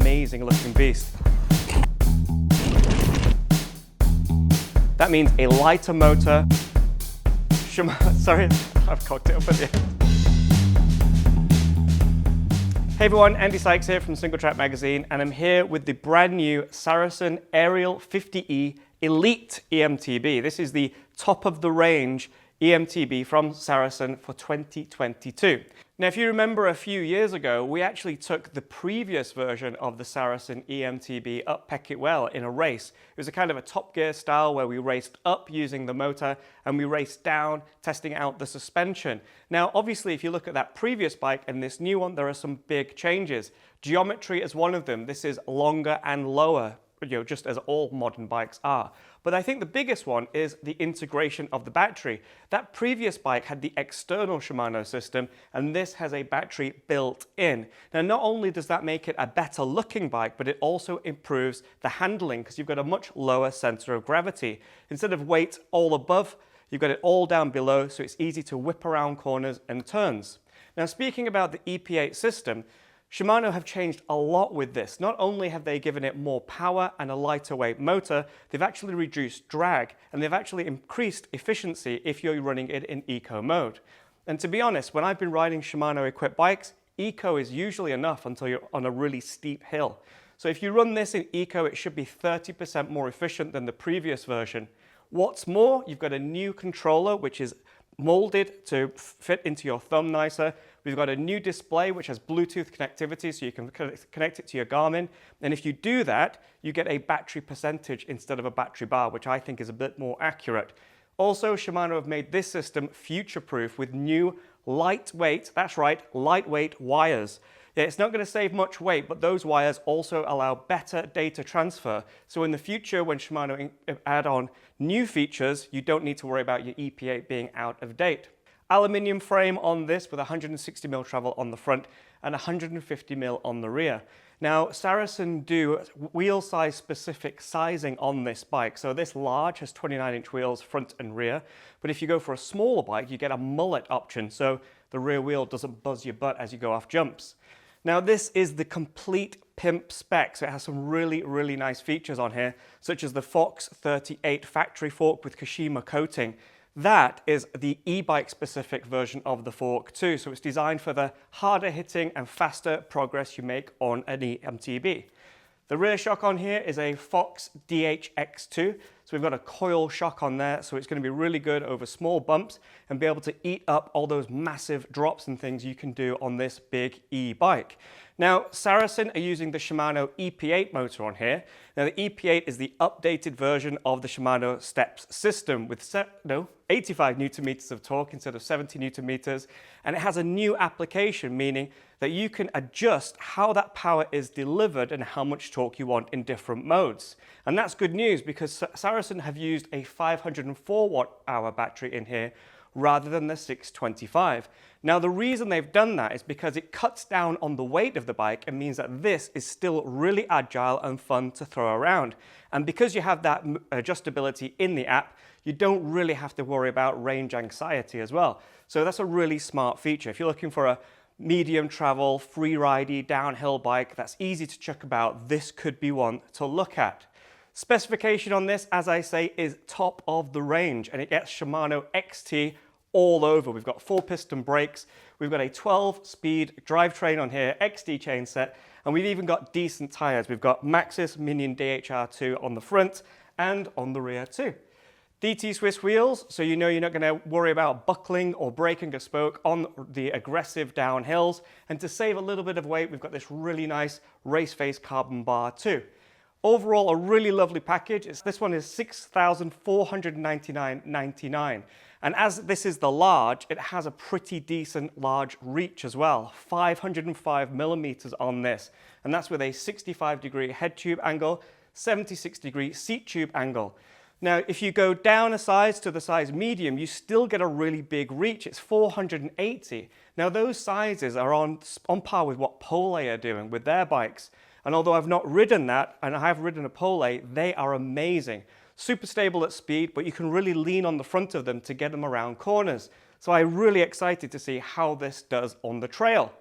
amazing looking beast. That means a lighter motor. Sorry, I've cocked it up at the end. Hey everyone, Andy Sykes here from Singletrack magazine, and I'm here with the brand new Saracen Ariel 50E Elite eMTB. This is the top of the range eMTB from Saracen for 2022. Now, if you remember a few years ago, we actually took the previous version of the Saracen eMTB up Peckett Well in a race. It was a kind of a Top Gear style where we raced up using the motor and we raced down testing out the suspension. Now, obviously, if you look at that previous bike and this new one, there are some big changes. Geometry is one of them. This is longer and lower, just as all modern bikes are. But I think the biggest one is the integration of the battery. That previous bike had the external Shimano system, and this has a battery built in. Now, not only does that make it a better looking bike, but it also improves the handling because you've got a much lower center of gravity. Instead of weight all above, you've got it all down below, so it's easy to whip around corners and turns. Now, speaking about the EP8 system, Shimano have changed a lot with this. Not only have they given it more power and a lighter weight motor, they've actually reduced drag and they've actually increased efficiency if you're running it in eco mode. And to be honest, when I've been riding Shimano equipped bikes, eco is usually enough until you're on a really steep hill. So if you run this in eco, it should be 30% more efficient than the previous version. What's more, you've got a new controller which is molded to fit into your thumb nicer. We've got a new display which has Bluetooth connectivity, so you can connect it to your Garmin. And if you do that, you get a battery percentage instead of a battery bar, which I think is a bit more accurate. Also, Shimano have made this system future-proof with new lightweight, that's right, lightweight wires. Yeah, it's not going to save much weight, but those wires also allow better data transfer. So in the future, when Shimano add on new features, you don't need to worry about your EP8 being out of date. Aluminium frame on this with 160mm travel on the front and 150mm on the rear. Now, Saracen do wheel size specific sizing on this bike. So this large has 29-inch wheels front and rear. But if you go for a smaller bike, you get a mullet option. So the rear wheel doesn't buzz your butt as you go off jumps. Now, this is the complete pimp spec, so it has some really, really nice features on here, such as the Fox 38 factory fork with Kashima coating. That is the e-bike specific version of the fork too, so it's designed for the harder hitting and faster progress you make on an eMTB. The rear shock on here is a Fox DHX2, so we've got a coil shock on there, so it's going to be really good over small bumps and be able to eat up all those massive drops and things you can do on this big e-bike. Now, Saracen are using the Shimano EP8 motor on here. Now, the EP8 is the updated version of the Shimano Steps system with 85 Newton meters of torque instead of 70 Newton meters, and it has a new application, meaning that you can adjust how that power is delivered and how much torque you want in different modes. And that's good news because Saracen have used a 504 watt-hour battery in here rather than the 625. Now, the reason they've done that is because it cuts down on the weight of the bike and means that this is still really agile and fun to throw around. And because you have that adjustability in the app, you don't really have to worry about range anxiety as well. So that's a really smart feature. If you're looking for a medium travel, free-ridey, downhill bike that's easy to chuck about, this could be one to look at. Specification on this, as I say, is top of the range, and it gets Shimano XT all over. We've got 4-piston brakes, we've got a 12-speed drivetrain on here, XT chain set, and we've even got decent tires. We've got Maxxis Minion DHR2 on the front and on the rear too. DT Swiss wheels, so you know you're not going to worry about buckling or breaking a spoke on the aggressive downhills. And to save a little bit of weight, we've got this really nice race face carbon bar too. Overall, a really lovely package. This one is $6,499.99. And as this is the large, it has a pretty decent large reach as well. 505 millimeters on this. And that's with a 65-degree head tube angle, 76-degree seat tube angle. Now, if you go down a size to the size medium, you still get a really big reach. It's 480. Now, those sizes are on par with what Pole are doing with their bikes. And although I've not ridden that, and I have ridden a Pole, they are amazing. Super stable at speed, but you can really lean on the front of them to get them around corners. So I'm really excited to see how this does on the trail.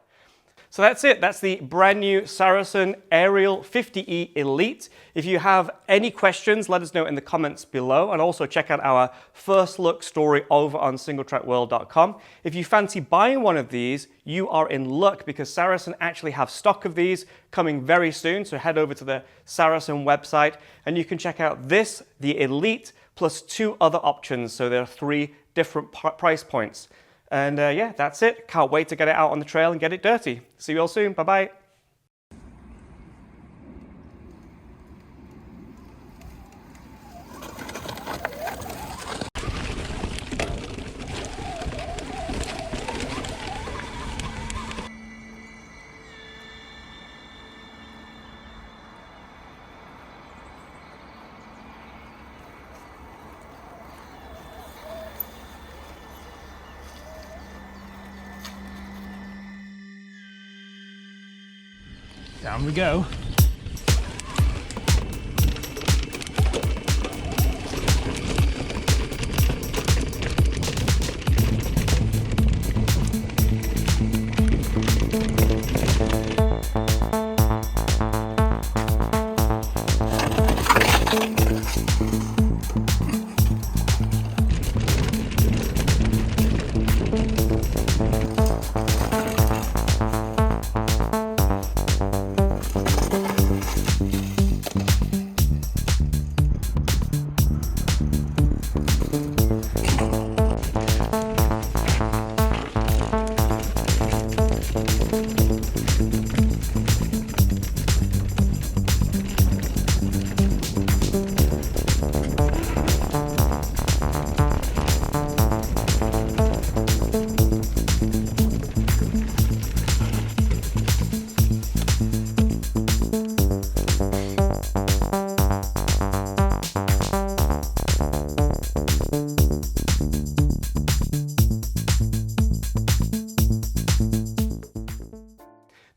So that's it. That's the brand new Saracen Ariel 50E Elite. If you have any questions, let us know in the comments below, and also check out our first look story over on singletrackworld.com. If you fancy buying one of these, you are in luck because Saracen actually have stock of these coming very soon. So head over to the Saracen website and you can check out this, the Elite, plus 2 other options. So there are 3 different price points. And yeah, that's it. Can't wait to get it out on the trail and get it dirty. See you all soon. Bye-bye. Down we go.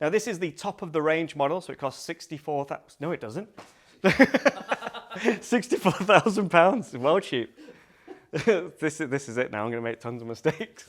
Now this is the top of the range model, so it costs 64,000. No, it doesn't. 64,000 pounds. Well cheap. This is it now. I'm going to make tons of mistakes.